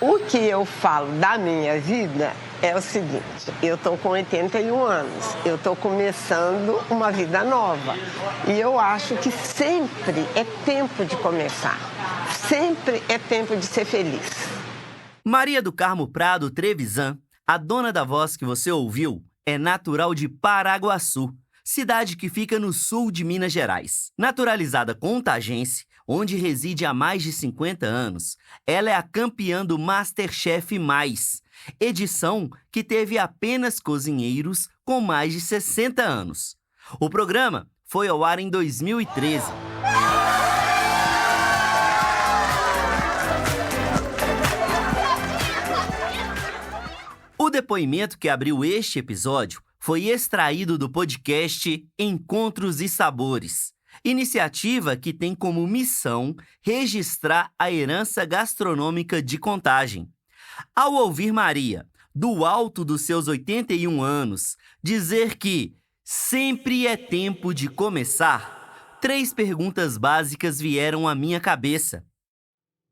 O que eu falo da minha vida é o seguinte: eu estou com 81 anos, eu estou começando uma vida nova. E eu acho que sempre é tempo de começar, sempre é tempo de ser feliz. Maria do Carmo Prado Trevisan, a dona da voz que você ouviu, é natural de Paraguaçu, cidade que fica no sul de Minas Gerais. Naturalizada contagense, onde reside há mais de 50 anos, ela é a campeã do MasterChef Mais, edição que teve apenas cozinheiros com mais de 60 anos. O programa foi ao ar em 2013. O depoimento que abriu este episódio foi extraído do podcast Encontros e Sabores, iniciativa que tem como missão registrar a herança gastronômica de Contagem. Ao ouvir Maria, do alto dos seus 81 anos, dizer que sempre é tempo de começar, 3 perguntas básicas vieram à minha cabeça.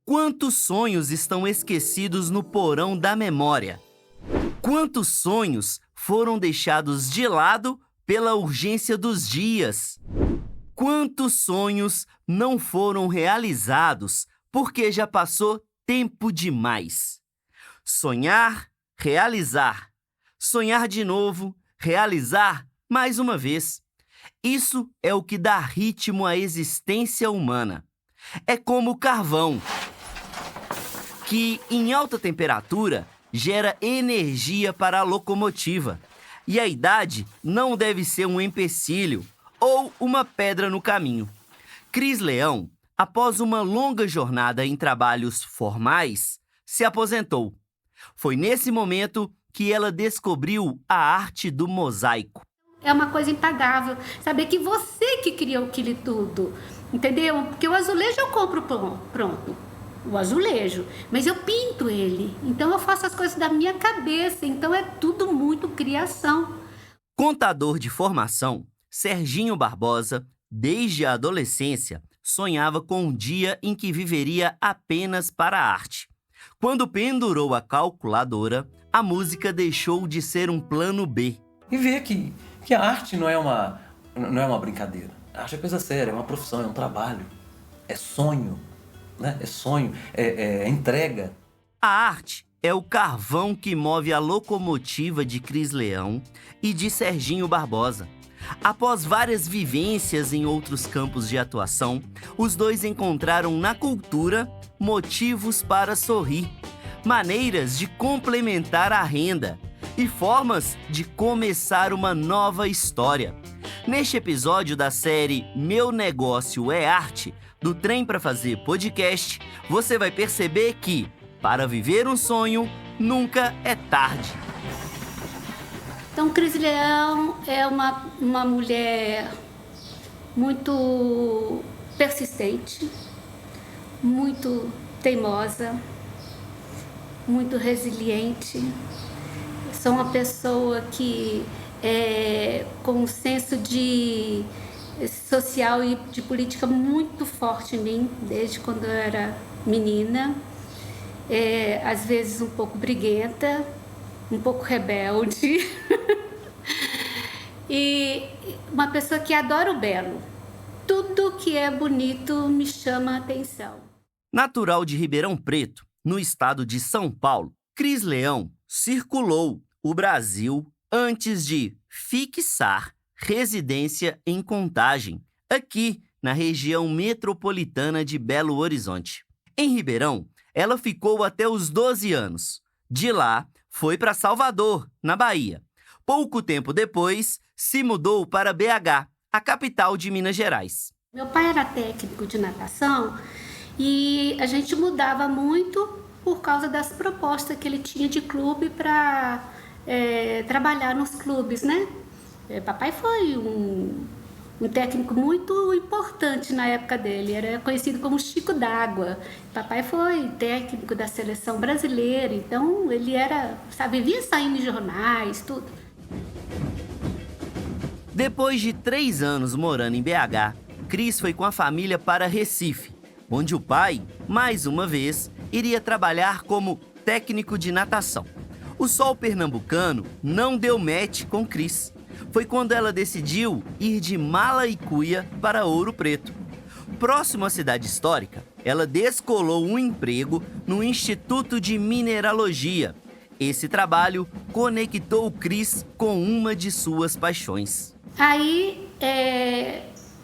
Quantos sonhos estão esquecidos no porão da memória? Quantos sonhos foram deixados de lado pela urgência dos dias? Quantos sonhos não foram realizados porque já passou tempo demais? Sonhar, realizar. Sonhar de novo, realizar mais uma vez. Isso é o que dá ritmo à existência humana. É como o carvão, que em alta temperatura gera energia para a locomotiva. E a idade não deve ser um empecilho ou uma pedra no caminho. Cris Leão, após uma longa jornada em trabalhos formais, se aposentou. Foi nesse momento que ela descobriu a arte do mosaico. É uma coisa impagável saber que você que criou aquilo tudo, entendeu? Porque o azulejo eu compro pronto, o azulejo, mas eu pinto ele, então eu faço as coisas da minha cabeça, então é tudo muito criação. Contador de formação, Serginho Barbosa, desde a adolescência, sonhava com um dia em que viveria apenas para a arte. Quando pendurou a calculadora, a música deixou de ser um plano B. E ver que a arte não é uma brincadeira. A arte é coisa séria, é uma profissão, é um trabalho, é sonho, né? É sonho, é entrega. A arte é o carvão que move a locomotiva de Cris Leão e de Serginho Barbosa. Após várias vivências em outros campos de atuação, os dois encontraram na cultura motivos para sorrir, maneiras de complementar a renda e formas de começar uma nova história. Neste episódio da série Meu Negócio é Arte, do Trem pra Fazer podcast, você vai perceber que, para viver um sonho, nunca é tarde. Então, Cris Leão é uma mulher muito persistente, muito teimosa, muito resiliente. Sou uma pessoa que com um senso de social e de política muito forte em mim, desde quando eu era menina. Às vezes um pouco briguenta, um pouco rebelde. E uma pessoa que adora o belo. Tudo que é bonito me chama a atenção. Natural de Ribeirão Preto, no estado de São Paulo, Cris Leão circulou o Brasil antes de fixar residência em Contagem, aqui na região metropolitana de Belo Horizonte. Em Ribeirão, ela ficou até os 12 anos. De lá, foi para Salvador, na Bahia. Pouco tempo depois, se mudou para BH, a capital de Minas Gerais. Meu pai era técnico de natação e a gente mudava muito por causa das propostas que ele tinha de clube para trabalhar nos clubes, né? Papai foi um técnico muito importante na época dele, era conhecido como Chico d'Água. Papai foi técnico da seleção brasileira, então ele vivia saindo em jornais, tudo. Depois de 3 anos morando em BH, Cris foi com a família para Recife, onde o pai, mais uma vez, iria trabalhar como técnico de natação. O sol pernambucano não deu match com Cris. Foi quando ela decidiu ir de mala e cuia para Ouro Preto. Próximo à cidade histórica, ela descolou um emprego no Instituto de Mineralogia. Esse trabalho conectou Cris com uma de suas paixões. Aí,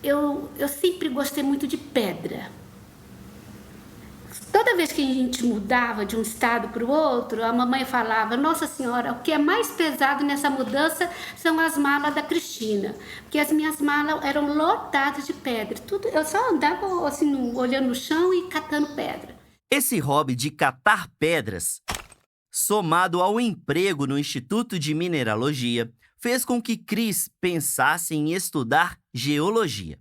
eu sempre gostei muito de pedra. Toda vez que a gente mudava de um estado para o outro, a mamãe falava: Nossa Senhora, o que é mais pesado nessa mudança são as malas da Cristina. Porque as minhas malas eram lotadas de pedra. Eu só andava assim, olhando no chão e catando pedra. Esse hobby de catar pedras, somado ao emprego no Instituto de Mineralogia, fez com que Cris pensasse em estudar geologia.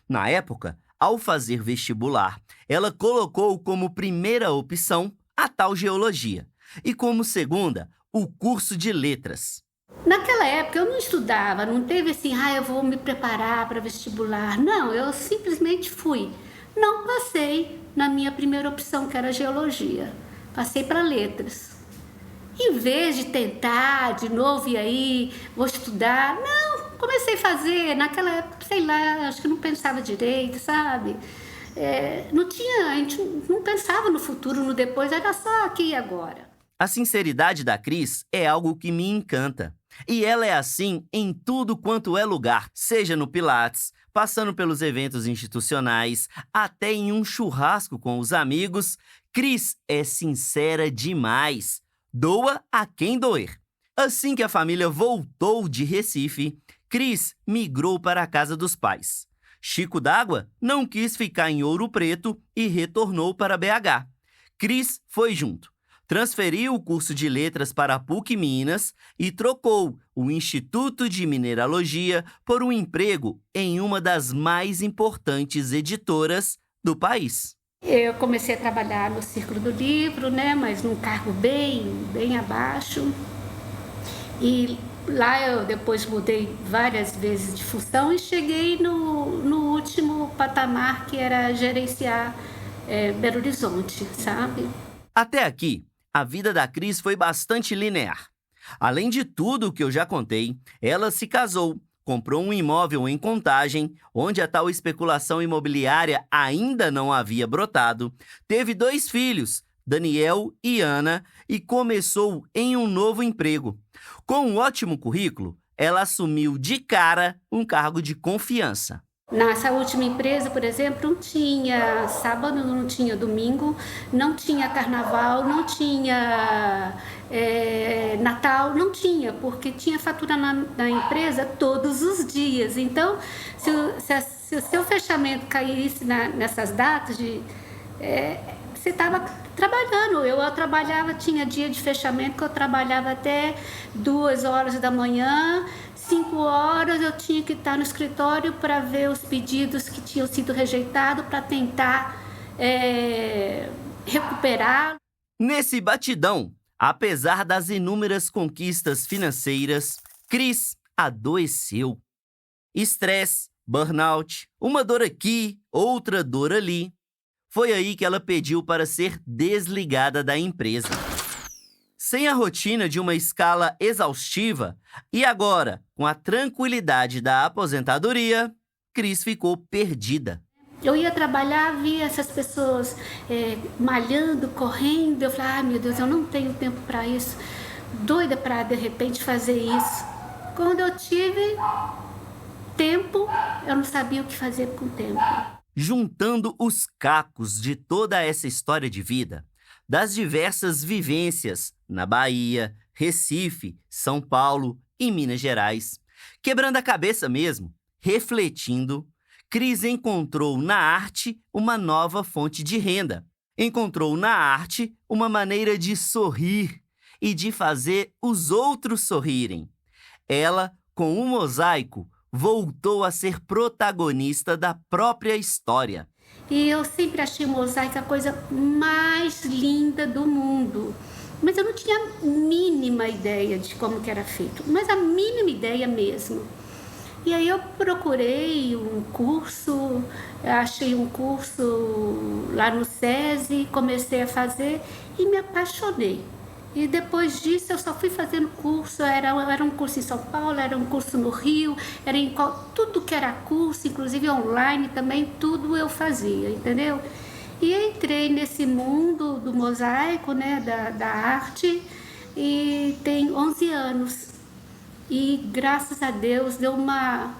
Na época, ao fazer vestibular, ela colocou como primeira opção a tal geologia e como segunda, o curso de letras. Naquela época eu não estudava, não teve assim, eu vou me preparar para vestibular. Não, eu simplesmente fui. Não passei na minha primeira opção, que era geologia. Passei para letras. Em vez de tentar de novo e aí, vou estudar, não, comecei a fazer. Naquela época, sei lá, acho que não pensava direito, sabe? A gente não pensava no futuro, no depois, era só aqui e agora. A sinceridade da Cris é algo que me encanta. E ela é assim em tudo quanto é lugar, seja no Pilates, passando pelos eventos institucionais, até em um churrasco com os amigos. Cris é sincera demais. Doa a quem doer. Assim que a família voltou de Recife, Cris migrou para a casa dos pais. Chico d'Água não quis ficar em Ouro Preto e retornou para BH. Cris foi junto. Transferiu o curso de letras para a PUC Minas e trocou o Instituto de Mineralogia por um emprego em uma das mais importantes editoras do país. Eu comecei a trabalhar no Círculo do Livro, mas num cargo bem abaixo. E lá eu depois mudei várias vezes de função e cheguei no último patamar, que era gerenciar Belo Horizonte, sabe? Até aqui, a vida da Cris foi bastante linear. Além de tudo o que eu já contei, ela se casou, comprou um imóvel em Contagem, onde a tal especulação imobiliária ainda não havia brotado, teve 2 filhos, Daniel e Ana, e começou em um novo emprego. Com um ótimo currículo, ela assumiu de cara um cargo de confiança. Nessa última empresa, por exemplo, não tinha sábado, não tinha domingo, não tinha carnaval, não tinha Natal, não tinha, porque tinha fatura na empresa todos os dias. Então, se o seu fechamento caísse nessas datas, você estava trabalhando. Eu trabalhava, tinha dia de fechamento que eu trabalhava até 2 horas da manhã, 5 horas eu tinha que estar no escritório para ver os pedidos que tinham sido rejeitados, para tentar recuperar. Nesse batidão, apesar das inúmeras conquistas financeiras, Cris adoeceu. Estresse, burnout, uma dor aqui, outra dor ali. Foi aí que ela pediu para ser desligada da empresa. Sem a rotina de uma escala exaustiva e agora, com a tranquilidade da aposentadoria, Cris ficou perdida. Eu ia trabalhar, via essas pessoas malhando, correndo. Eu falei, meu Deus, eu não tenho tempo para isso. Doida para, de repente, fazer isso. Quando eu tive tempo, eu não sabia o que fazer com o tempo. Juntando os cacos de toda essa história de vida, das diversas vivências na Bahia, Recife, São Paulo e Minas Gerais, quebrando a cabeça mesmo, refletindo, Cris encontrou na arte uma nova fonte de renda. Encontrou na arte uma maneira de sorrir e de fazer os outros sorrirem. Ela, com o mosaico, voltou a ser protagonista da própria história. E eu sempre achei o mosaico a coisa mais linda do mundo. Mas eu não tinha a mínima ideia de como que era feito. Mas a mínima ideia mesmo. E aí eu procurei um curso, achei um curso lá no SESI, comecei a fazer e me apaixonei. E depois disso eu só fui fazendo curso, era um curso em São Paulo, era um curso no Rio, tudo que era curso, inclusive online também, tudo eu fazia, entendeu? E entrei nesse mundo do mosaico, né, da arte, e tem 11 anos. E graças a Deus deu uma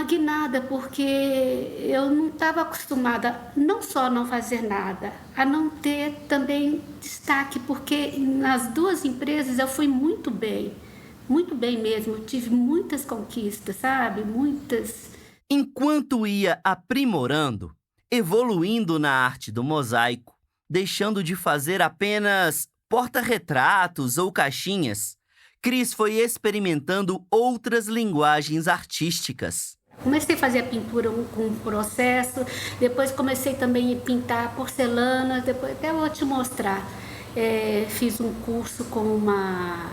guinada, porque eu não estava acostumada não só a não fazer nada, a não ter também destaque, porque nas duas empresas eu fui muito bem mesmo, eu tive muitas conquistas, sabe? Muitas. Enquanto ia aprimorando, evoluindo na arte do mosaico, deixando de fazer apenas porta-retratos ou caixinhas, Cris foi experimentando outras linguagens artísticas. Comecei a fazer a pintura com um processo, depois comecei também a pintar porcelana, depois até vou te mostrar. Fiz um curso com uma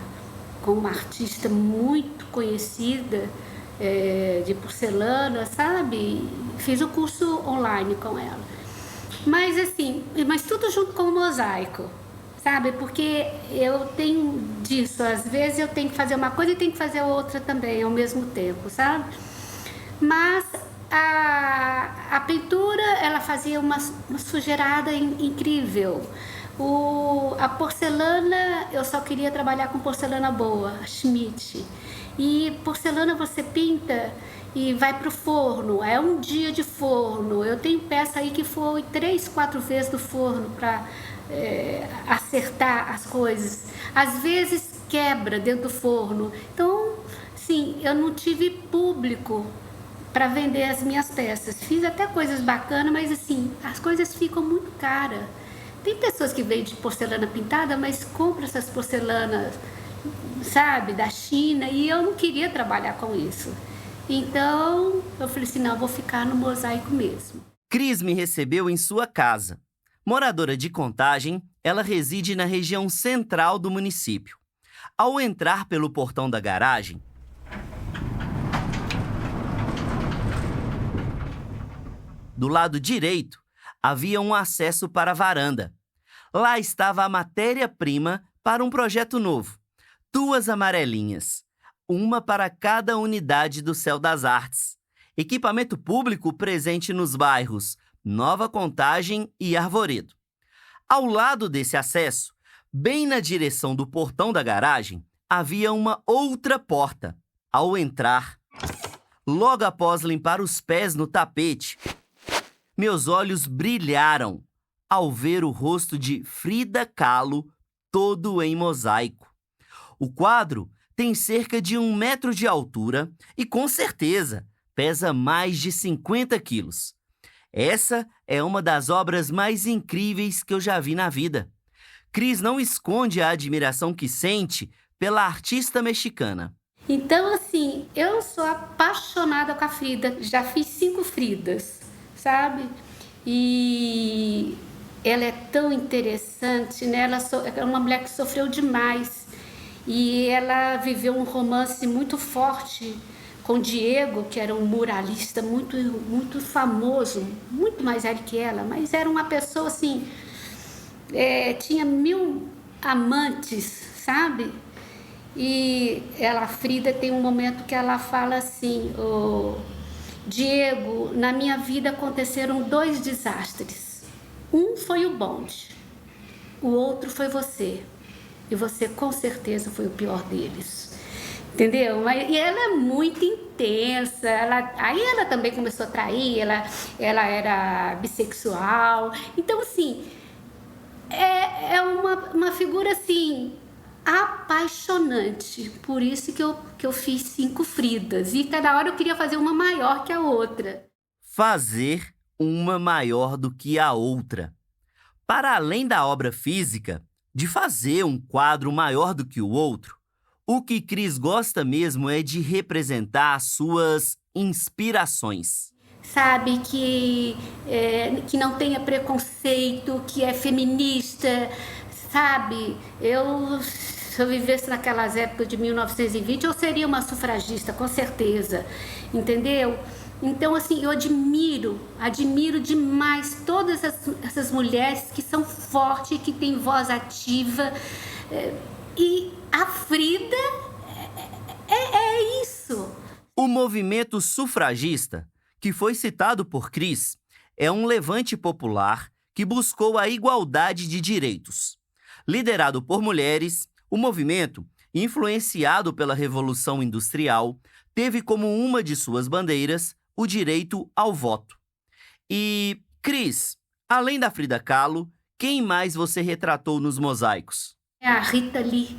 artista muito conhecida de porcelana, sabe? Fiz o curso online com ela. Mas tudo junto com o mosaico. Sabe, porque eu tenho disso, às vezes eu tenho que fazer uma coisa e tenho que fazer outra também ao mesmo tempo, sabe? Mas a pintura, ela fazia uma sujeirada incrível. A porcelana, eu só queria trabalhar com porcelana boa, Schmidt. E porcelana você pinta e vai pro forno, é um dia de forno. Eu tenho peça aí que foi 3, 4 vezes do forno para acertar as coisas. Às vezes quebra dentro do forno. Então, sim, eu não tive público para vender as minhas peças. Fiz até coisas bacanas, mas assim, as coisas ficam muito caras. Tem pessoas que vendem porcelana pintada, mas compram essas porcelanas, sabe, da China, e eu não queria trabalhar com isso. Então, eu falei assim, não, vou ficar no mosaico mesmo. Cris me recebeu em sua casa. Moradora de Contagem, ela reside na região central do município. Ao entrar pelo portão da garagem, do lado direito, havia um acesso para a varanda. Lá estava a matéria-prima para um projeto novo. 2 amarelinhas, uma para cada unidade do Céu das Artes. Equipamento público presente nos bairros Nova Contagem e Arvoredo. Ao lado desse acesso, bem na direção do portão da garagem, havia uma outra porta. Ao entrar, logo após limpar os pés no tapete, meus olhos brilharam ao ver o rosto de Frida Kahlo todo em mosaico. O quadro tem cerca de 1 metro de altura e, com certeza, pesa mais de 50 quilos. Essa é uma das obras mais incríveis que eu já vi na vida. Cris não esconde a admiração que sente pela artista mexicana. Então, assim, eu sou apaixonada com a Frida. Já fiz 5 Fridas, sabe? E ela é tão interessante, né? Ela é uma mulher que sofreu demais. E ela viveu um romance muito forte com Diego, que era um muralista muito, muito famoso, muito mais velho que ela, mas era uma pessoa assim, tinha 1000 amantes, sabe? E a Frida, tem um momento que ela fala assim, Diego, na minha vida aconteceram 2 desastres. Um foi o bonde, o outro foi você. E você com certeza foi o pior deles. Entendeu? E ela é muito intensa. Aí ela também começou a trair, ela era bissexual. Então, assim, é uma figura assim, apaixonante. Por isso que eu fiz 5 Fridas. E cada hora eu queria fazer uma maior que a outra. Fazer uma maior do que a outra. Para além da obra física, de fazer um quadro maior do que o outro, o que Cris gosta mesmo é de representar as suas inspirações. Sabe, que não tenha preconceito, que é feminista, sabe? Eu Se eu vivesse naquelas épocas de 1920, eu seria uma sufragista, com certeza, entendeu? Então, assim, eu admiro demais todas essas mulheres que são fortes, que têm voz ativa. E a Frida é isso. O movimento sufragista, que foi citado por Cris, é um levante popular que buscou a igualdade de direitos. Liderado por mulheres, o movimento, influenciado pela Revolução Industrial, teve como uma de suas bandeiras o direito ao voto. E, Cris, além da Frida Kahlo, quem mais você retratou nos mosaicos? A Rita Lee.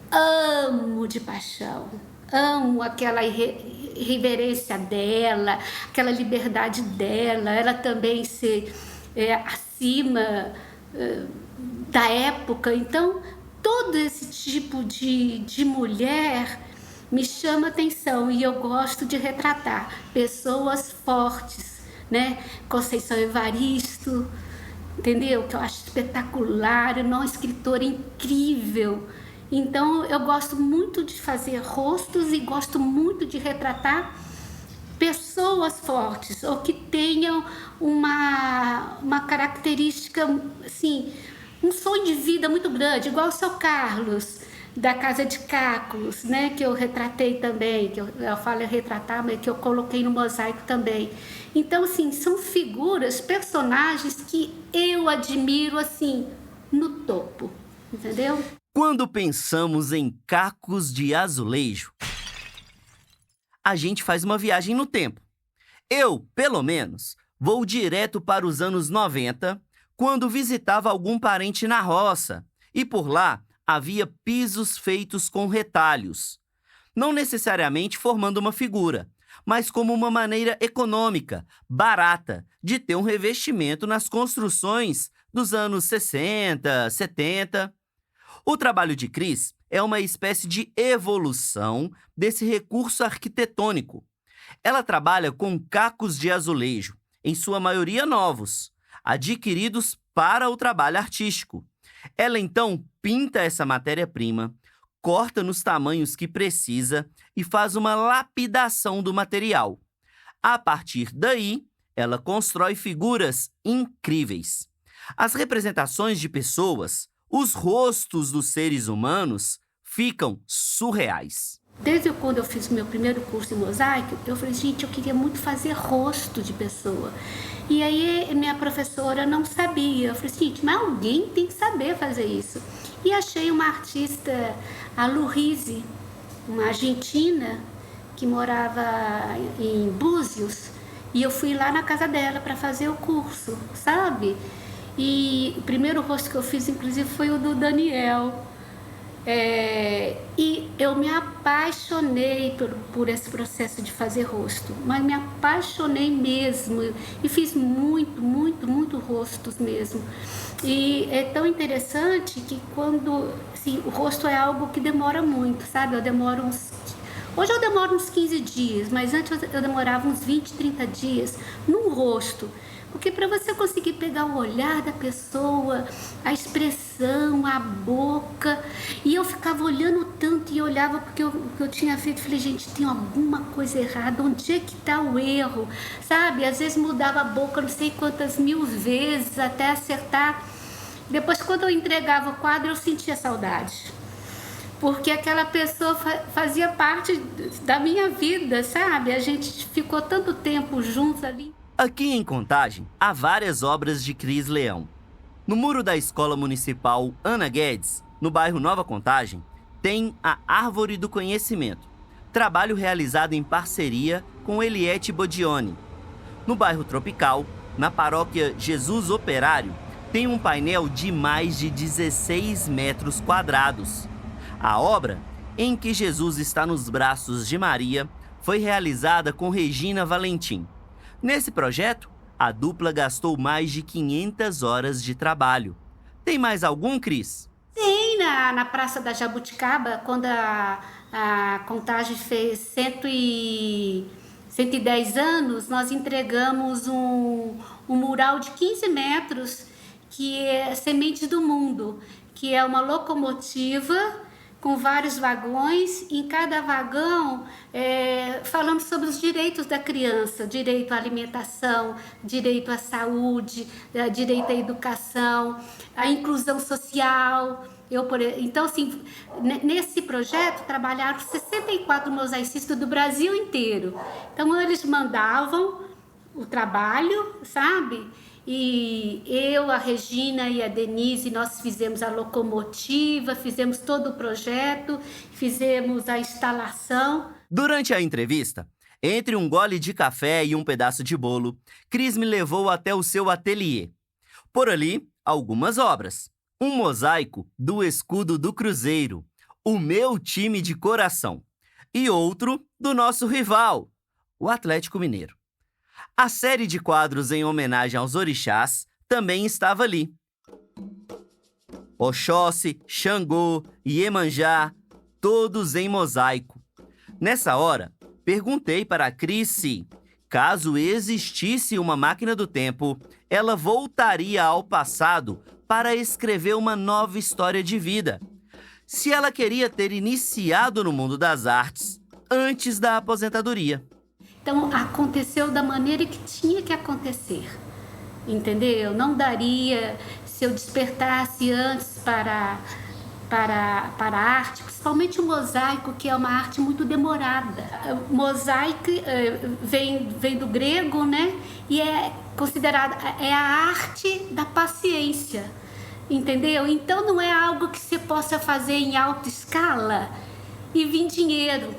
Amo de paixão. Amo aquela irreverência dela, aquela liberdade dela, ela também ser acima da época. Então, todo esse tipo de mulher me chama atenção e eu gosto de retratar pessoas fortes, né? Conceição Evaristo, entendeu? Que eu acho espetacular, uma escritora incrível. Então, eu gosto muito de fazer rostos e gosto muito de retratar pessoas fortes ou que tenham uma característica, assim, um sonho de vida muito grande, igual o seu Carlos, da Casa de Cacos, né, que eu retratei também, que eu falo retratar, mas que eu coloquei no mosaico também. Então, assim, são figuras, personagens que eu admiro, assim, no topo, entendeu? Quando pensamos em cacos de azulejo, a gente faz uma viagem no tempo. Eu, pelo menos, vou direto para os anos 90, quando visitava algum parente na roça, e por lá havia pisos feitos com retalhos, não necessariamente formando uma figura, mas como uma maneira econômica, barata, de ter um revestimento nas construções dos anos 60, 70. O trabalho de Cris é uma espécie de evolução desse recurso arquitetônico. Ela trabalha com cacos de azulejo, em sua maioria novos, adquiridos para o trabalho artístico. Ela então pinta essa matéria-prima, corta nos tamanhos que precisa e faz uma lapidação do material. A partir daí, ela constrói figuras incríveis. As representações de pessoas, os rostos dos seres humanos, ficam surreais. Desde quando eu fiz o meu primeiro curso em mosaico, eu falei, gente, eu queria muito fazer rosto de pessoa. E aí minha professora não sabia. Eu falei, gente, mas alguém tem que saber fazer isso. E achei uma artista, a Lu Rizzi, uma argentina, que morava em Búzios. E eu fui lá na casa dela para fazer o curso, sabe? E o primeiro rosto que eu fiz, inclusive, foi o do Daniel. E eu me apaixonei por esse processo de fazer rosto, mas me apaixonei mesmo e fiz muito rostos mesmo. E é tão interessante que quando, assim, o rosto é algo que demora muito, sabe? Hoje eu demoro uns 15 dias, mas antes eu demorava uns 20, 30 dias num rosto. Porque para você conseguir pegar o olhar da pessoa, a expressão, a boca, e eu ficava olhando tanto e olhava porque eu tinha feito, falei, gente, tem alguma coisa errada, onde é que está o erro, sabe? Às vezes mudava a boca não sei quantas mil vezes até acertar. Depois, quando eu entregava o quadro, eu sentia saudade. Porque aquela pessoa fazia parte da minha vida, sabe? A gente ficou tanto tempo juntos ali. Aqui em Contagem, há várias obras de Cris Leão. No muro da Escola Municipal Ana Guedes, no bairro Nova Contagem, tem a Árvore do Conhecimento, trabalho realizado em parceria com Eliette Bodioni. No bairro Tropical, na paróquia Jesus Operário, tem um painel de mais de 16 metros quadrados. A obra, em que Jesus está nos braços de Maria, foi realizada com Regina Valentim. Nesse projeto, a dupla gastou mais de 500 horas de trabalho. Tem mais algum, Cris? Sim, na Praça da Jabuticaba, quando a Contagem fez 110 anos, nós entregamos um mural de 15 metros, que é Sementes do Mundo, que é uma locomotiva com vários vagões. Em cada vagão falamos sobre os direitos da criança, direito à alimentação, direito à saúde, direito à educação, à inclusão social. Então, assim, nesse projeto trabalharam 64 mosaicistas do Brasil inteiro. Então, eles mandavam o trabalho, sabe? E eu, a Regina e a Denise, nós fizemos a locomotiva, fizemos todo o projeto, fizemos a instalação. Durante a entrevista, entre um gole de café e um pedaço de bolo, Cris me levou até o seu ateliê. Por ali, algumas obras. Um mosaico do escudo do Cruzeiro, o meu time de coração. E outro do nosso rival, o Atlético Mineiro. A série de quadros em homenagem aos orixás também estava ali. Oxóssi, Xangô, Iemanjá, todos em mosaico. Nessa hora, perguntei para a Cris se, caso existisse uma máquina do tempo, ela voltaria ao passado para escrever uma nova história de vida. Se ela queria ter iniciado no mundo das artes antes da aposentadoria. Então, aconteceu da maneira que tinha que acontecer, entendeu? Não daria, se eu despertasse antes para a arte, principalmente o mosaico, que é uma arte muito demorada. O mosaico vem do grego, né? E é considerada a arte da paciência, entendeu? Então, não é algo que você possa fazer em alta escala e vir dinheiro.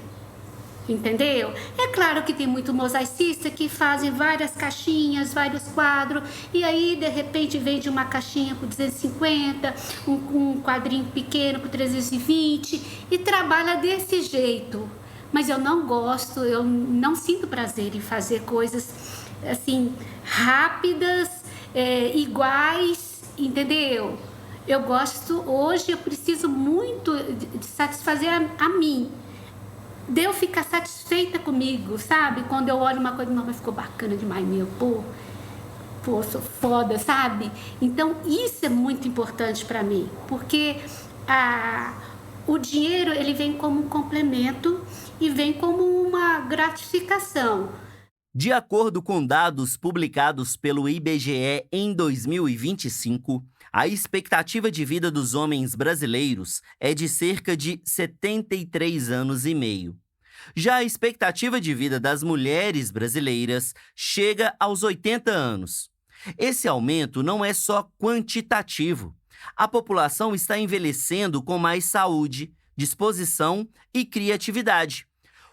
Entendeu? É claro que tem muito mosaicista que fazem várias caixinhas, vários quadros, e aí de repente vende uma caixinha por 250, um quadrinho pequeno por 320 e trabalha desse jeito. Mas eu não gosto, eu não sinto prazer em fazer coisas assim rápidas, iguais, entendeu? Eu gosto, hoje eu preciso muito de satisfazer a mim. De eu ficar satisfeita comigo, sabe? Quando eu olho uma coisa, mas ficou bacana demais, pô, sou foda, sabe? Então, isso é muito importante para mim, porque o dinheiro, ele vem como um complemento e vem como uma gratificação. De acordo com dados publicados pelo IBGE em 2025, a expectativa de vida dos homens brasileiros é de cerca de 73 anos e meio. Já a expectativa de vida das mulheres brasileiras chega aos 80 anos. Esse aumento não é só quantitativo. A população está envelhecendo com mais saúde, disposição e criatividade,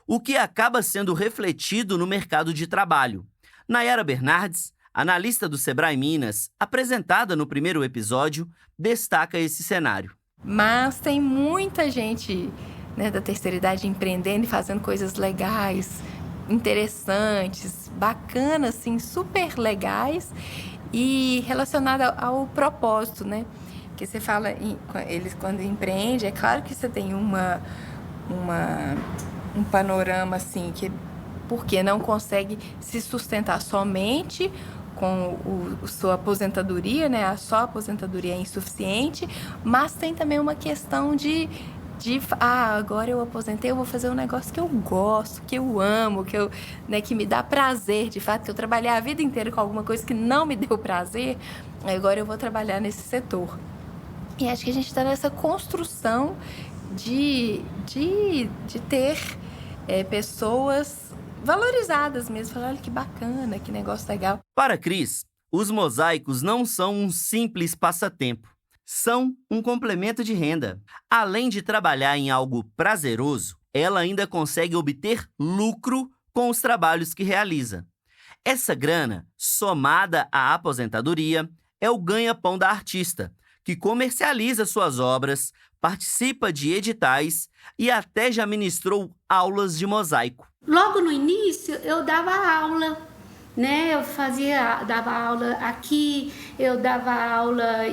o que acaba sendo refletido no mercado de trabalho. Nayara Bernardes, analista do Sebrae Minas, apresentada no primeiro episódio, destaca esse cenário. Mas tem muita gente, né, da terceira idade empreendendo e fazendo coisas legais, interessantes, bacanas, assim, super legais e relacionada ao propósito, né? Porque você fala, eles quando empreende, é claro que você tem um panorama assim, que porque não consegue se sustentar somente com sua aposentadoria, né? A sua aposentadoria é insuficiente, mas tem também uma questão de agora eu aposentei, eu vou fazer um negócio que eu gosto, que eu amo, que me dá prazer, de fato, que eu trabalhei a vida inteira com alguma coisa que não me deu prazer, agora eu vou trabalhar nesse setor. E acho que a gente está nessa construção de ter pessoas valorizadas mesmo, falar, olha que bacana, que negócio legal. Para Cris, os mosaicos não são um simples passatempo, são um complemento de renda. Além de trabalhar em algo prazeroso, ela ainda consegue obter lucro com os trabalhos que realiza. Essa grana, somada à aposentadoria, é o ganha-pão da artista, que comercializa suas obras, participa de editais e até já ministrou aulas de mosaico. Logo no início, eu dava aula, né? Dava aula aqui, eu dava aula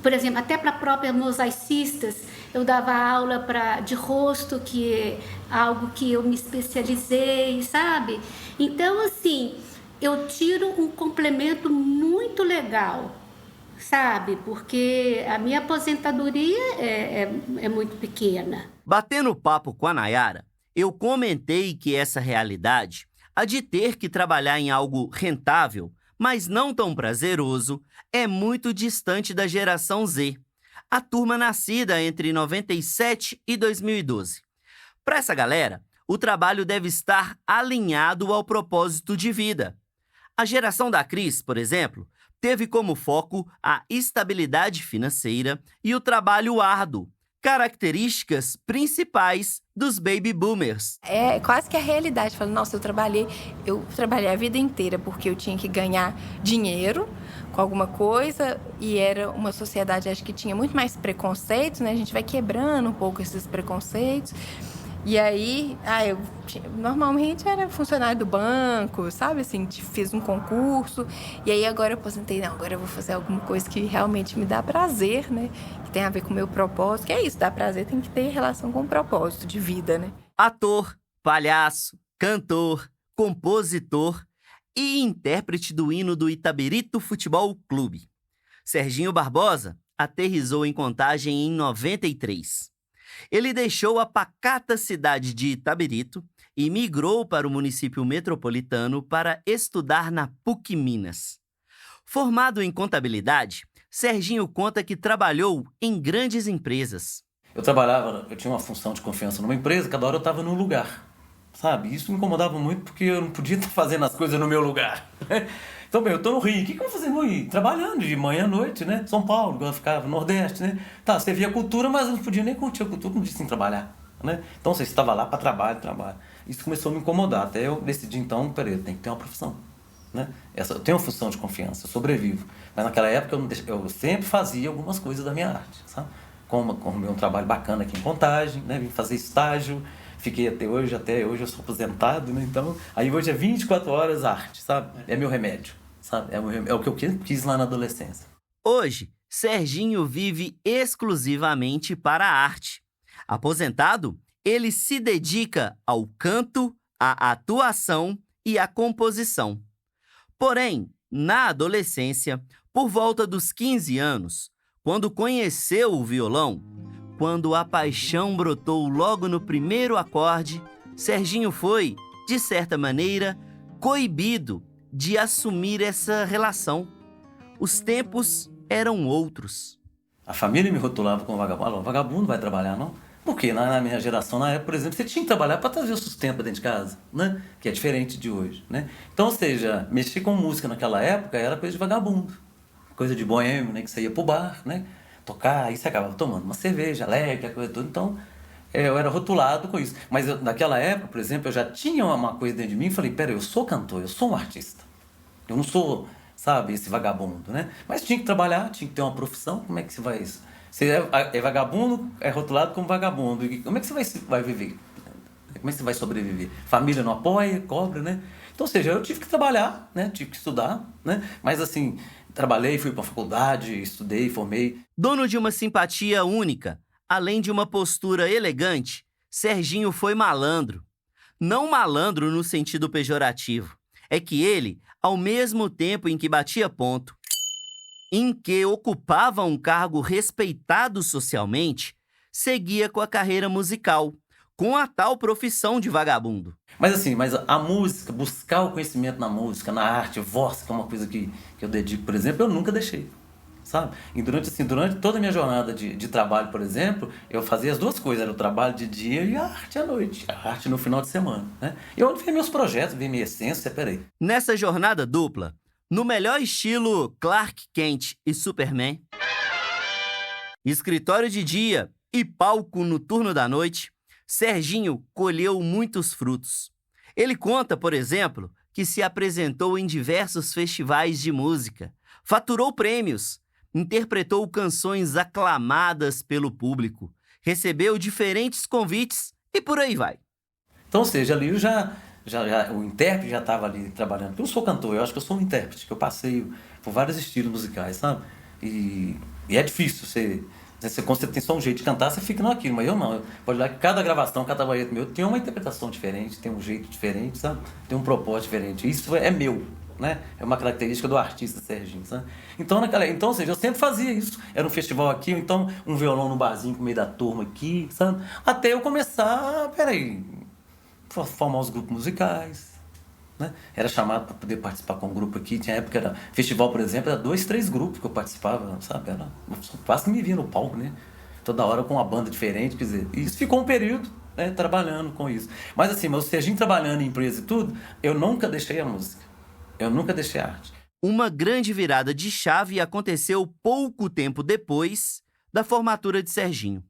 por exemplo, até para próprias mosaicistas, eu dava aula de rosto, que é algo que eu me especializei, sabe? Então, assim, eu tiro um complemento muito legal sabe? Porque a minha aposentadoria é muito pequena. Batendo papo com a Nayara, eu comentei que essa realidade, a de ter que trabalhar em algo rentável, mas não tão prazeroso, é muito distante da geração Z, a turma nascida entre 97 e 2012. Para essa galera, o trabalho deve estar alinhado ao propósito de vida. A geração da Cris, por exemplo, teve como foco a estabilidade financeira e o trabalho árduo, características principais dos baby boomers. É quase que a realidade. Falo, nossa, eu trabalhei a vida inteira porque eu tinha que ganhar dinheiro com alguma coisa e era uma sociedade, acho que tinha muito mais preconceitos, né? A gente vai quebrando um pouco esses preconceitos. E aí, eu normalmente era funcionário do banco, sabe? Assim, fiz um concurso. E aí agora eu aposentei. Não, agora eu vou fazer alguma coisa que realmente me dá prazer, né? Que tem a ver com o meu propósito. Que é isso, dá prazer tem que ter relação com o propósito de vida, né? Ator, palhaço, cantor, compositor e intérprete do hino do Itabirito Futebol Clube. Serginho Barbosa aterrissou em Contagem em 93. Ele deixou a pacata cidade de Itabirito e migrou para o município metropolitano para estudar na PUC Minas. Formado em contabilidade, Serginho conta que trabalhou em grandes empresas. Eu tinha uma função de confiança numa empresa, cada hora eu estava num lugar, sabe? Isso me incomodava muito porque eu não podia estar fazendo as coisas no meu lugar. Então, bem, eu tô no Rio, o que eu vou fazer no Rio? Trabalhando de manhã à noite, né? São Paulo, eu ficava no Nordeste, né? Tá, você via cultura, mas eu não podia nem curtir a cultura, não disse em trabalhar, né? Então, você estava lá para trabalho. Isso começou a me incomodar, até eu decidi, então, peraí, eu tenho que ter uma profissão, né? Eu tenho uma função de confiança, eu sobrevivo. Mas naquela época, eu sempre fazia algumas coisas da minha arte, sabe? Como um trabalho bacana aqui em Contagem, né? Vim fazer estágio, fiquei até hoje eu sou aposentado, né? Então, aí hoje é 24 horas arte, sabe? É meu remédio, sabe? É o que eu quis lá na adolescência. Hoje, Serginho vive exclusivamente para a arte. Aposentado, ele se dedica ao canto, à atuação e à composição. Porém, na adolescência, por volta dos 15 anos, quando conheceu o violão, quando a paixão brotou logo no primeiro acorde, Serginho foi, de certa maneira, coibido de assumir essa relação. Os tempos eram outros. A família me rotulava como vagabundo. Vagabundo vai trabalhar, não? Porque na minha geração, na época, por exemplo, você tinha que trabalhar para trazer o sustento dentro de casa, né? Que é diferente de hoje, né? Então, ou seja, mexer com música naquela época era coisa de vagabundo. Coisa de boêmio, né? Que você ia pro bar, né? Tocar, aí você acabava tomando uma cerveja, alegre, a coisa toda. Então, eu era rotulado com isso. Mas naquela época, por exemplo, eu já tinha uma coisa dentro de mim e falei, pera, eu sou cantor, eu sou um artista. Eu não sou, sabe, esse vagabundo, né? Mas tinha que trabalhar, tinha que ter uma profissão. Como é que você vai isso? Você é vagabundo, é rotulado como vagabundo. E como é que você vai viver? Como é que você vai sobreviver? Família não apoia, cobra, né? Então, ou seja, eu tive que trabalhar, né? Tive que estudar, né? Mas assim, trabalhei, fui para a faculdade, estudei, formei. Dono de uma simpatia única, além de uma postura elegante, Serginho foi malandro. Não malandro no sentido pejorativo. É que ele, ao mesmo tempo em que batia ponto, em que ocupava um cargo respeitado socialmente, seguia com a carreira musical, com a tal profissão de vagabundo. Mas assim, a música, buscar o conhecimento na música, na arte, voz, que é uma coisa que eu dedico, por exemplo, eu nunca deixei, sabe? E durante toda a minha jornada de trabalho, por exemplo, eu fazia as duas coisas, era o trabalho de dia e a arte à noite, a arte no final de semana, né? E onde vem meus projetos, vem minha essência, peraí. Nessa jornada dupla, no melhor estilo Clark Kent e Superman, escritório de dia e palco no turno da noite, Serginho colheu muitos frutos. Ele conta, por exemplo, que se apresentou em diversos festivais de música, faturou prêmios, interpretou canções aclamadas pelo público, recebeu diferentes convites e por aí vai. Então, ou seja, ali o intérprete já estava ali trabalhando. Eu sou cantor, eu acho que eu sou um intérprete, que eu passeio por vários estilos musicais, sabe? E é difícil quando você tem só um jeito de cantar, você fica naquilo, mas eu não. Pode olhar que cada gravação, cada trabalho meu tem uma interpretação diferente, tem um jeito diferente, sabe? Tem um propósito diferente. Isso é meu, né? É uma característica do artista Serginho, sabe? Então, ou seja, eu sempre fazia isso. Era um festival aqui, ou então um violão no barzinho no meio da turma aqui, sabe? Até eu começar, formar os grupos musicais, né? Era chamado para poder participar com um grupo aqui. Tinha época, era festival, por exemplo, era 2, 3 grupos que eu participava, sabe? Era quase que me via no palco, né? Toda hora com uma banda diferente, quer dizer, isso ficou um período, né, trabalhando com isso. Mas assim, o Serginho trabalhando em empresa e tudo, eu nunca deixei a música. Eu nunca deixei a arte. Uma grande virada de chave aconteceu pouco tempo depois da formatura de Serginho.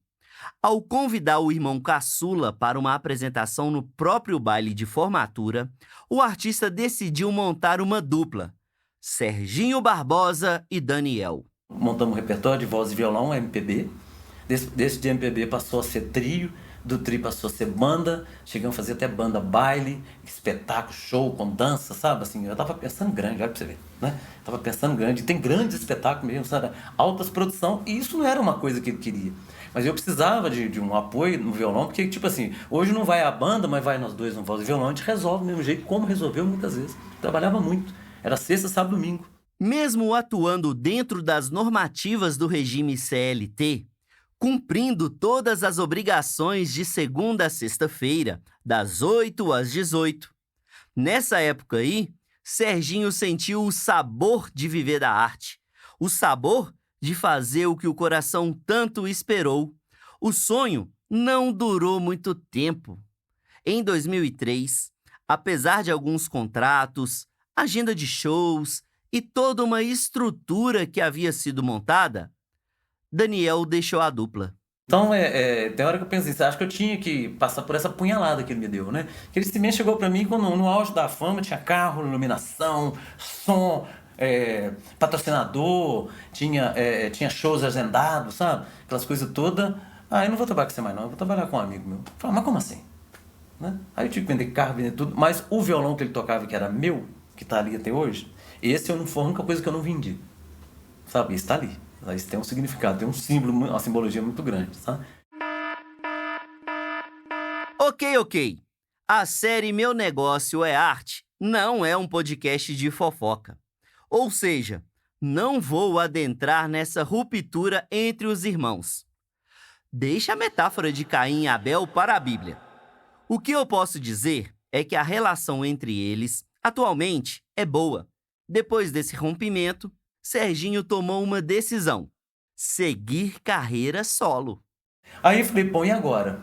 Ao convidar o irmão caçula para uma apresentação no próprio baile de formatura, o artista decidiu montar uma dupla, Serginho Barbosa e Daniel. Montamos um repertório de voz e violão, MPB. Desse de MPB passou a ser trio, do trio passou a ser banda, chegamos a fazer até banda, baile, espetáculo, show com dança, sabe? Assim, eu tava pensando grande, olha pra você ver, né? Tava pensando grande, tem grandes espetáculos mesmo, sabe? Altas produção, e isso não era uma coisa que ele queria. Mas eu precisava de um apoio no violão, porque, tipo assim, hoje não vai a banda, mas vai nós dois no voz e violão, a gente resolve do mesmo jeito, como resolveu muitas vezes. Trabalhava muito, era sexta, sábado, domingo. Mesmo atuando dentro das normativas do regime CLT, cumprindo todas as obrigações de segunda a sexta-feira, das 8 às 18. Nessa época aí, Serginho sentiu o sabor de viver da arte, o sabor de fazer o que o coração tanto esperou. O sonho não durou muito tempo. Em 2003, apesar de alguns contratos, agenda de shows e toda uma estrutura que havia sido montada, Daniel deixou a dupla. Então, tem hora que eu penso assim, acho que eu tinha que passar por essa punhalada que ele me deu, né? Que ele também chegou pra mim quando no auge da fama tinha carro, iluminação, som, patrocinador, tinha shows agendados, sabe? Aquelas coisas todas. Eu não vou trabalhar com você mais não, eu vou trabalhar com um amigo meu. Eu falei, mas como assim? Né? Aí eu tive que vender carro, vender tudo. Mas o violão que ele tocava, que era meu, que tá ali até hoje, esse foi a única coisa que eu não vendi. Sabe? Esse tá ali. Isso tem um significado, tem um símbolo, uma simbologia muito grande, sabe? Ok. A série Meu Negócio é Arte não é um podcast de fofoca. Ou seja, não vou adentrar nessa ruptura entre os irmãos. Deixa a metáfora de Caim e Abel para a Bíblia. O que eu posso dizer é que a relação entre eles, atualmente, é boa. Depois desse rompimento, Serginho tomou uma decisão: seguir carreira solo. Aí eu falei, bom, e agora?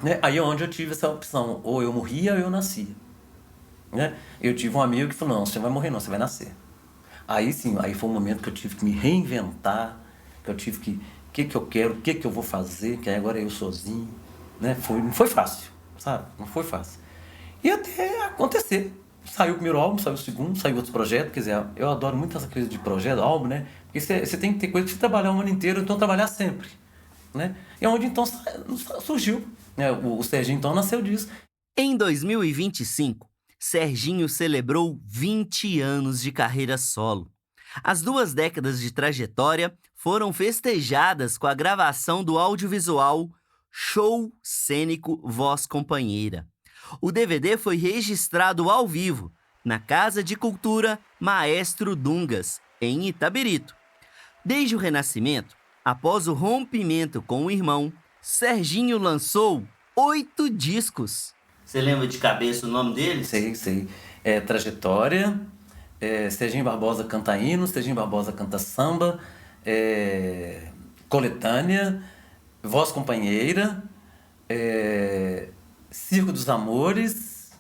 Né? Aí é onde eu tive essa opção, ou eu morria ou eu nascia. Né? Eu tive um amigo que falou, não, você não vai morrer não, você vai nascer. Aí sim, aí foi um momento que eu tive que me reinventar, que eu tive que, o que eu quero, o que eu vou fazer, que aí agora é eu sozinho. Né? Não foi fácil, sabe? Não foi fácil. E até acontecer. Saiu o primeiro álbum, saiu o segundo, saiu outros projetos. Quer dizer, eu adoro muito essa coisa de projeto, álbum, né? Porque você tem que ter coisa que você trabalhar o ano inteiro, então trabalhar sempre. Né? E é onde então surgiu. Né? O Serginho então nasceu disso. Em 2025, Serginho celebrou 20 anos de carreira solo. As 2 décadas de trajetória foram festejadas com a gravação do audiovisual Show Cênico Voz Companheira. O DVD foi registrado ao vivo na Casa de Cultura Maestro Dungas, em Itabirito. Desde o Renascimento, após o rompimento com o irmão, Serginho lançou 8 discos. Você lembra de cabeça o nome deles? Sei. Trajetória, Serginho Barbosa canta hino, Serginho Barbosa canta samba, Coletânea, Voz Companheira, Circo dos Amores,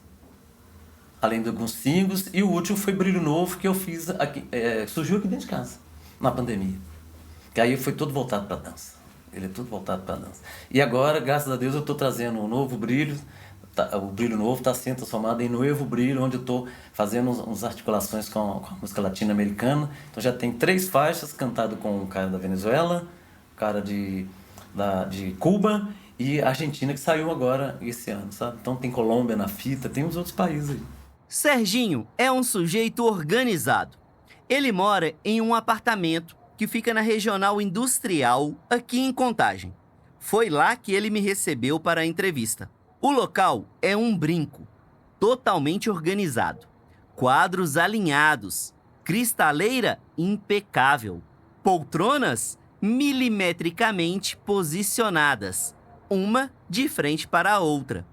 além de alguns singles, e o último foi Brilho Novo, que eu fiz aqui, surgiu aqui dentro de casa, na pandemia. Que aí foi todo voltado para dança. Ele é tudo voltado para dança. E agora, graças a Deus, eu estou trazendo um novo brilho. O Brilho Novo está sendo transformado em Novo Brilho, onde eu estou fazendo uns articulações com a música latino-americana. Então já tem 3 faixas, cantado com um cara da Venezuela, um cara de Cuba e Argentina, que saiu agora esse ano, sabe? Então tem Colômbia na fita, tem os outros países aí. Serginho é um sujeito organizado. Ele mora em um apartamento que fica na Regional Industrial, aqui em Contagem. Foi lá que ele me recebeu para a entrevista. O local é um brinco, totalmente organizado, quadros alinhados, cristaleira impecável, poltronas milimetricamente posicionadas, uma de frente para a outra,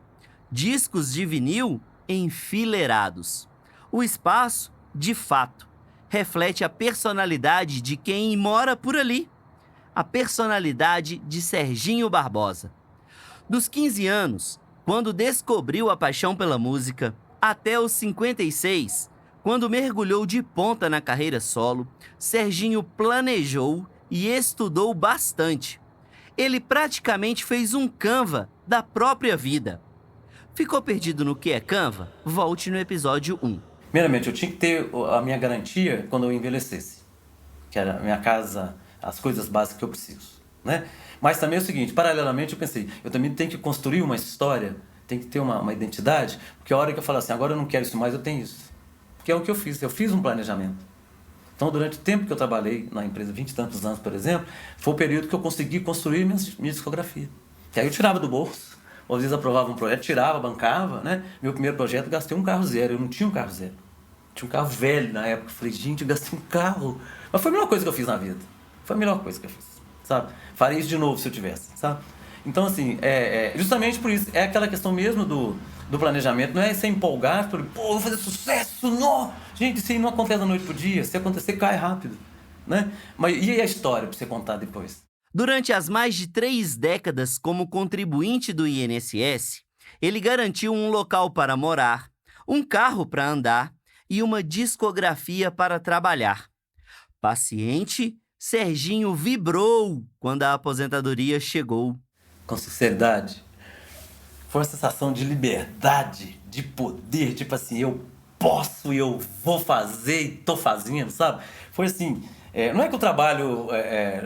discos de vinil enfileirados. O espaço, de fato, reflete a personalidade de quem mora por ali, a personalidade de Serginho Barbosa. Dos 15 anos, quando descobriu a paixão pela música, até os 56, quando mergulhou de ponta na carreira solo, Serginho planejou e estudou bastante. Ele praticamente fez um Canva da própria vida. Ficou perdido no que é Canva? Volte no episódio 1. Primeiramente, eu tinha que ter a minha garantia quando eu envelhecesse. Que era a minha casa, as coisas básicas que eu preciso, né? Mas também é o seguinte, paralelamente eu pensei, eu também tenho que construir uma história, tenho que ter uma identidade, porque a hora que eu falo assim, agora eu não quero isso mais, eu tenho isso. Porque é o que eu fiz um planejamento. Então, durante o tempo que eu trabalhei na empresa, 20 e tantos anos, por exemplo, foi o período que eu consegui construir minha discografia. Que aí eu tirava do bolso, ou às vezes aprovava um projeto, tirava, bancava, né? Meu primeiro projeto, eu gastei um carro zero, eu não tinha um carro zero. Tinha um carro velho na época, eu falei, gente, eu gastei um carro. Mas foi a melhor coisa que eu fiz na vida. Foi a melhor coisa que eu fiz, sabe? Faria isso de novo se eu tivesse, sabe? Então, assim, justamente por isso, é aquela questão mesmo do planejamento, não é você empolgar, pô, vou fazer sucesso, não! Gente, isso aí não acontece da noite pro dia, se acontecer, cai rápido, né? Mas e a história pra você contar depois? Durante as mais de 3 décadas como contribuinte do INSS, ele garantiu um local para morar, um carro para andar e uma discografia para trabalhar. Paciente, Serginho vibrou quando a aposentadoria chegou. Com sinceridade, foi uma sensação de liberdade, de poder, tipo assim, eu posso e eu vou fazer e tô fazendo, sabe? Foi assim, não é que o trabalho,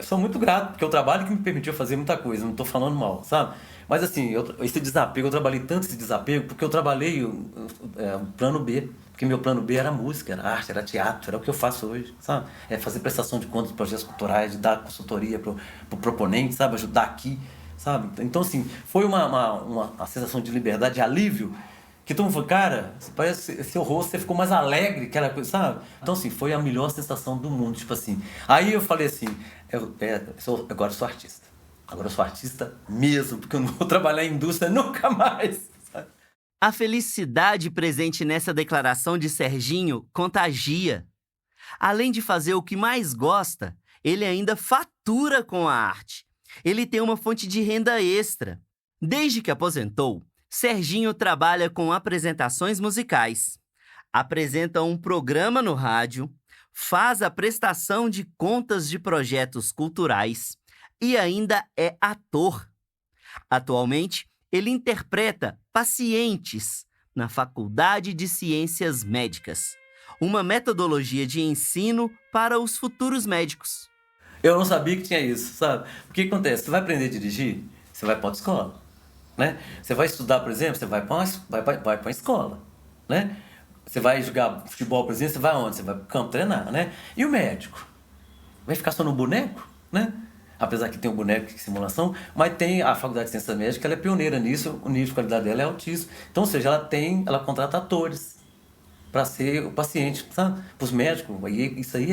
sou muito grato, porque o trabalho que me permitiu fazer muita coisa, não tô falando mal, sabe? Mas assim, esse desapego, eu trabalhei tanto esse desapego, porque eu trabalhei o plano B, porque meu plano B era música, era arte, era teatro, era o que eu faço hoje, sabe? É fazer prestação de contas de projetos culturais, de dar consultoria pro proponente, sabe? Ajudar aqui, sabe? Então, assim, foi uma sensação de liberdade, de alívio, que todo mundo falou, cara, parece seu rosto, você ficou mais alegre, aquela coisa, sabe? Então, assim, foi a melhor sensação do mundo, tipo assim. Aí eu falei assim, agora eu sou artista. Agora eu sou artista mesmo, porque eu não vou trabalhar em indústria nunca mais. Sabe? A felicidade presente nessa declaração de Serginho contagia. Além de fazer o que mais gosta, ele ainda fatura com a arte. Ele tem uma fonte de renda extra. Desde que aposentou, Serginho trabalha com apresentações musicais. Apresenta um programa no rádio, faz a prestação de contas de projetos culturais e ainda é ator. Atualmente, ele interpreta pacientes na Faculdade de Ciências Médicas, uma metodologia de ensino para os futuros médicos. Eu não sabia que tinha isso, sabe? O que acontece? Você vai aprender a dirigir, você vai para outra escola, né? Você vai estudar, por exemplo, você vai para uma escola, né? Você vai jogar futebol, por exemplo, você vai aonde? Você vai para o campo treinar, né? E o médico? Vai ficar só no boneco, né? Apesar que tem o boneco de simulação, mas tem a Faculdade de Ciências Médicas, ela é pioneira nisso, o nível de qualidade dela é altíssimo. Então, ou seja, ela contrata atores para ser o paciente, sabe? Para os médicos. E isso aí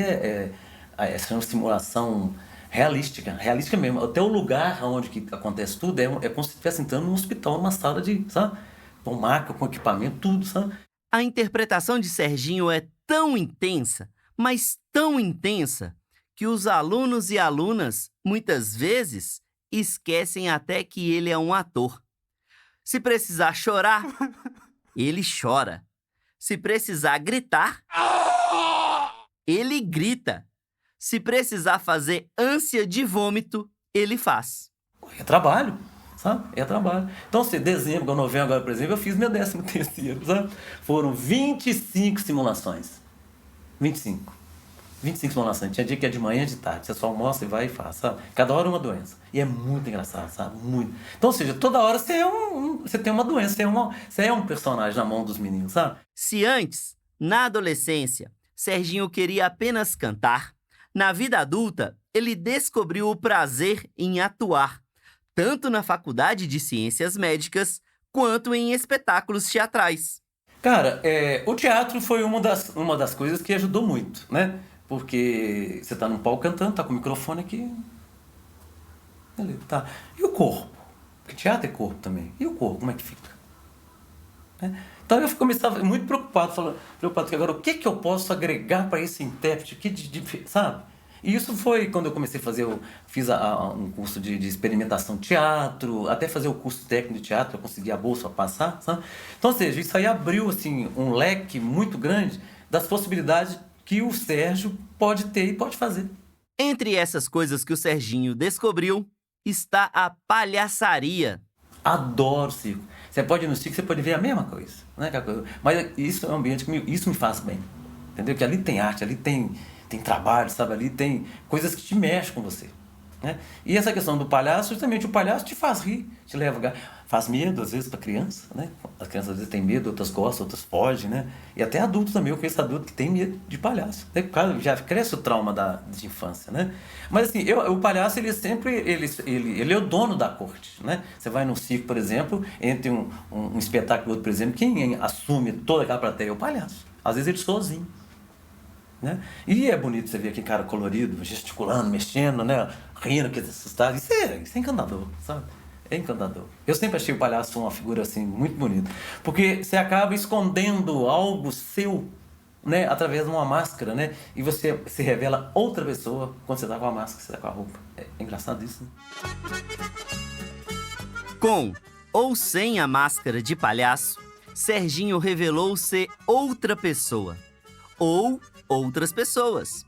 essa é uma simulação realística mesmo. Até o lugar onde que acontece tudo é como se estivesse entrando num hospital, numa sala de, sabe? Com máquina, com equipamento, tudo, sabe? A interpretação de Serginho é tão intensa, mas tão intensa, que os alunos e alunas, muitas vezes, esquecem até que ele é um ator. Se precisar chorar, ele chora. Se precisar gritar, ele grita. Se precisar fazer ânsia de vômito, ele faz. É trabalho, sabe? É trabalho. Então, se dezembro, novembro agora, por exemplo, eu fiz meu 13º, sabe? Foram 25 simulações. 25 simulações. Tinha dia que é de manhã e de tarde. Você só almoça e vai e faz, sabe? Cada hora uma doença. E é muito engraçado, sabe? Muito. Então, ou seja, toda hora você tem uma doença. Você é um personagem na mão dos meninos, sabe? Se antes, na adolescência, Serginho queria apenas cantar, na vida adulta, ele descobriu o prazer em atuar, tanto na Faculdade de Ciências Médicas, quanto em espetáculos teatrais. Cara, o teatro foi uma das coisas que ajudou muito, né? Porque você tá num palco cantando, tá com o microfone aqui. Beleza, tá. E o corpo? Porque teatro é corpo também. E o corpo, como é que fica? Né? Então eu começava muito preocupado, que agora o que eu posso agregar para esse intérprete? Sabe? E isso foi quando eu comecei a fazer, fiz um curso de experimentação de teatro, até fazer o curso técnico de teatro, eu consegui a bolsa para passar, sabe? Então, ou seja, isso aí abriu assim, um leque muito grande das possibilidades que o Sérgio pode ter e pode fazer. Entre essas coisas que o Serginho descobriu, está a palhaçaria. Adoro circo. Você pode ir no circo, você pode ver a mesma coisa, né? Mas isso é um ambiente que isso me faz bem, entendeu? Que ali tem arte, ali tem trabalho, sabe? Ali tem coisas que te mexem com você, né? E essa questão do palhaço, justamente o palhaço te faz rir, te leva, faz medo às vezes para criança, né? As crianças às vezes têm medo, outras gostam, outras fogem, né? E até adultos também, eu conheço adulto que tem medo de palhaço, né? Já cresce o trauma de infância, né? Mas assim, o palhaço ele é o dono da corte, né? Você vai num circo, por exemplo, entre um espetáculo outro, por exemplo, quem assume toda aquela plateia é o palhaço, às vezes ele sozinho. Né? E é bonito você ver aquele cara colorido, gesticulando, mexendo, né? Rindo, que assustado. Isso é encantador, sabe? É encantador. Eu sempre achei o palhaço uma figura assim muito bonita, porque você acaba escondendo algo seu, né? Através de uma máscara, né? E você se revela outra pessoa quando você tá com a máscara, você tá com a roupa. É engraçado isso, né? Com ou sem a máscara de palhaço, Serginho revelou ser outra pessoa. Ou outras pessoas.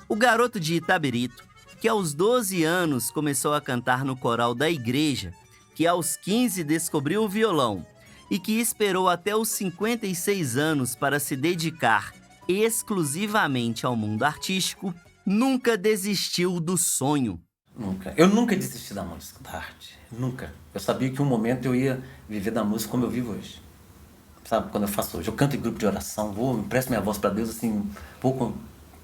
O garoto de Itabirito, que aos 12 anos começou a cantar no coral da igreja, que aos 15 descobriu o violão e que esperou até os 56 anos para se dedicar exclusivamente ao mundo artístico, nunca desistiu do sonho. Nunca. Eu nunca desisti da música, da arte. Nunca. Eu sabia que um momento eu ia viver da música como eu vivo hoje. Sabe, quando eu faço hoje, eu canto em grupo de oração, empresto minha voz para Deus, assim,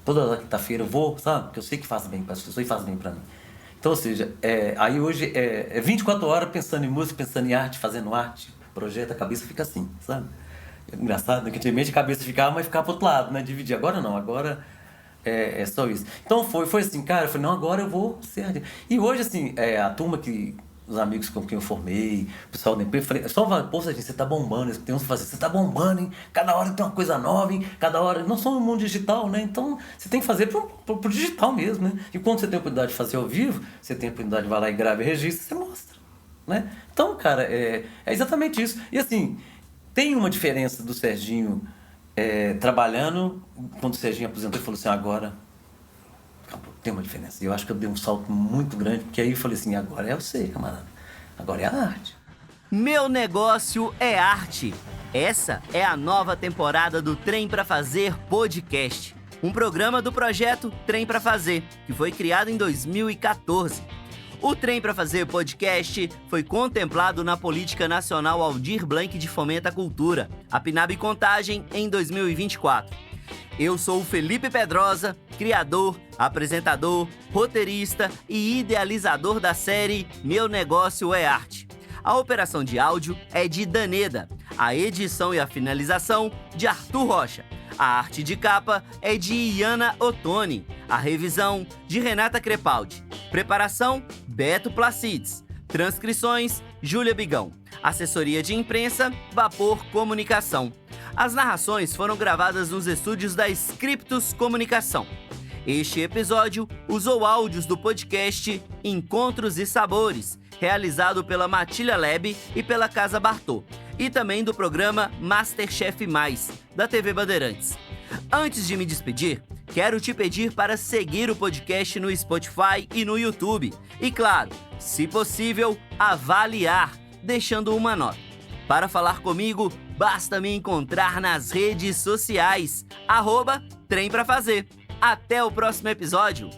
toda quinta-feira eu vou, sabe, porque eu sei que faz bem para as pessoas e faz bem para mim. Então, ou seja, aí hoje é 24 horas pensando em música, pensando em arte, fazendo arte, projeto, a cabeça fica assim, sabe? É engraçado, né? Que antigamente a cabeça ficava, mas ficava pro outro lado, né? Dividir. Agora não, agora é só isso. Então foi assim, cara, eu falei, não, agora eu vou ser artista. E hoje, assim, a turma os amigos com quem eu formei, o pessoal da empresa, falei, só fala, pô, Serginho, você tá bombando, tem uns que falam, você tá bombando, hein? Cada hora tem uma coisa nova, hein? Cada hora, não somos no mundo digital, né? Então, você tem que fazer pro digital mesmo, né? E quando você tem a oportunidade de fazer ao vivo, você tem a oportunidade de vai lá e grava e registra, você mostra, né? Então, cara, é exatamente isso. E assim, tem uma diferença do Serginho trabalhando, quando o Serginho aposentou e falou assim, agora... Tem uma diferença. Eu acho que eu dei um salto muito grande, porque aí eu falei assim, agora é você, camarada. Agora é a arte. Meu negócio é arte. Essa é a nova temporada do Trem pra Fazer podcast. Um programa do projeto Trem pra Fazer, que foi criado em 2014. O Trem pra Fazer podcast foi contemplado na Política Nacional Aldir Blanc de Fomento à Cultura, a PNAB Contagem, em 2024. Eu sou o Felipe Pedrosa, criador, apresentador, roteirista e idealizador da série Meu Negócio é Arte. A operação de áudio é de Daneda, a edição e a finalização de Arthur Rocha. A arte de capa é de Iana Ottoni, a revisão de Renata Crepaldi. Preparação, Beto Placides. Transcrições, Júlia Bigão. Assessoria de imprensa, Vapor Comunicação. As narrações foram gravadas nos estúdios da Scriptus Comunicação. Este episódio usou áudios do podcast Encontros e Sabores, realizado pela Matilha Lab e pela Casa Bartô, e também do programa Masterchef Mais, da TV Bandeirantes. Antes de me despedir, quero te pedir para seguir o podcast no Spotify e no YouTube. E claro, se possível, avaliar, deixando uma nota. Para falar comigo, basta me encontrar nas redes sociais, @Trem pra Fazer. Até o próximo episódio!